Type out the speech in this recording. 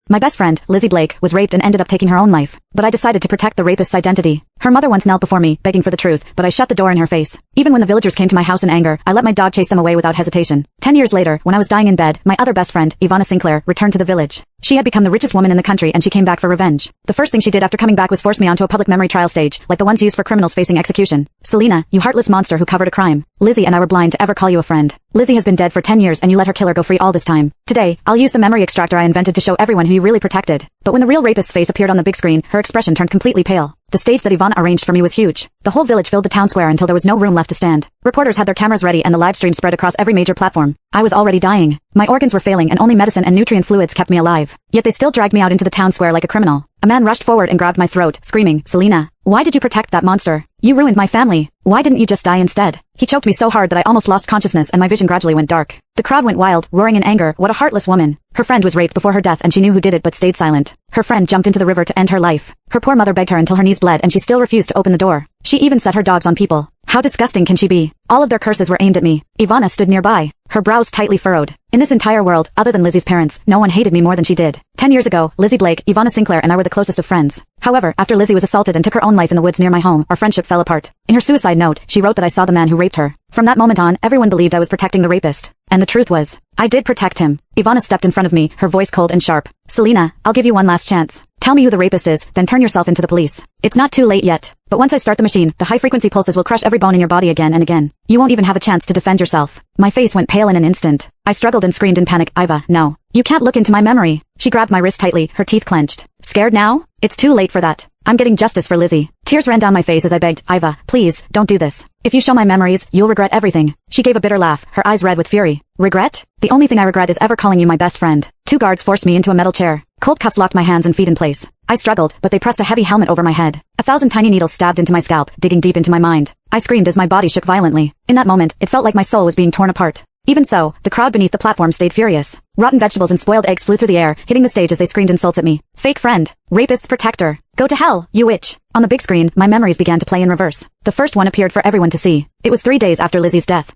My best friend, Lizzie Blake, was raped and ended up taking her own life. But I decided to protect the rapist's identity. Her mother once knelt before me, begging for the truth, but I shut the door in her face. Even when the villagers came to my house in anger, I let my dog chase them away without hesitation. 10 years later, when I was dying in bed, my other best friend, Ivana Sinclair, returned to the village. She had become the richest woman in the country and she came back for revenge. The first thing she did after coming back was force me onto a public memory trial stage, like the ones used for criminals facing execution. Selena, you heartless monster who covered a crime. Lizzie and I were blind to ever call you a friend. Lizzie has been dead for 10 years and you let her killer go free all this time. Today, I'll use the memory extractor I invented to show everyone who you really protected. But when the real rapist's face appeared on the big screen, her expression turned completely pale. The stage that Ivana arranged for me was huge. The whole village filled the town square until there was no room left to stand. Reporters had their cameras ready and the live stream spread across every major platform. I was already dying. My organs were failing and only medicine and nutrient fluids kept me alive. Yet they still dragged me out into the town square like a criminal. A man rushed forward and grabbed my throat, screaming, "Selena, why did you protect that monster? You ruined my family. Why didn't you just die instead?" He choked me so hard that I almost lost consciousness and my vision gradually went dark. The crowd went wild, roaring in anger. What a heartless woman. Her friend was raped before her death and she knew who did it but stayed silent. Her friend jumped into the river to end her life. Her poor mother begged her until her knees bled and she still refused to open the door. She even set her dogs on people. How disgusting can she be? All of their curses were aimed at me. Ivana stood nearby, her brows tightly furrowed. In this entire world, other than Lizzie's parents, no one hated me more than she did. 10 years ago, Lizzie Blake, Ivana Sinclair and I were the closest of friends. However, after Lizzie was assaulted and took her own life in the woods near my home, our friendship fell apart. In her suicide note, she wrote that I saw the man who raped her. From that moment on, everyone believed I was protecting the rapist. And the truth was, I did protect him. Ivana stepped in front of me, her voice cold and sharp. "Selena, I'll give you one last chance. Tell me who the rapist is, then turn yourself into the police. It's not too late yet. But once I start the machine, the high-frequency pulses will crush every bone in your body again and again. You won't even have a chance to defend yourself." My face went pale in an instant. I struggled and screamed in panic, "Iva, no. You can't look into my memory." She grabbed my wrist tightly, her teeth clenched. "Scared now? It's too late for that. I'm getting justice for Lizzie." Tears ran down my face as I begged, "Iva, please, don't do this. If you show my memories, you'll regret everything." She gave a bitter laugh, her eyes red with fury. "Regret? The only thing I regret is ever calling you my best friend." 2 guards forced me into a metal chair. Cold cuffs locked my hands and feet in place. I struggled, but they pressed a heavy helmet over my head. 1,000 tiny needles stabbed into my scalp, digging deep into my mind. I screamed as my body shook violently. In that moment, it felt like my soul was being torn apart. Even so, the crowd beneath the platform stayed furious. Rotten vegetables and spoiled eggs flew through the air, hitting the stage as they screamed insults at me. "Fake friend. Rapist's protector. Go to hell, you witch." On the big screen, my memories began to play in reverse. The first one appeared for everyone to see. It was 3 days after Lizzie's death.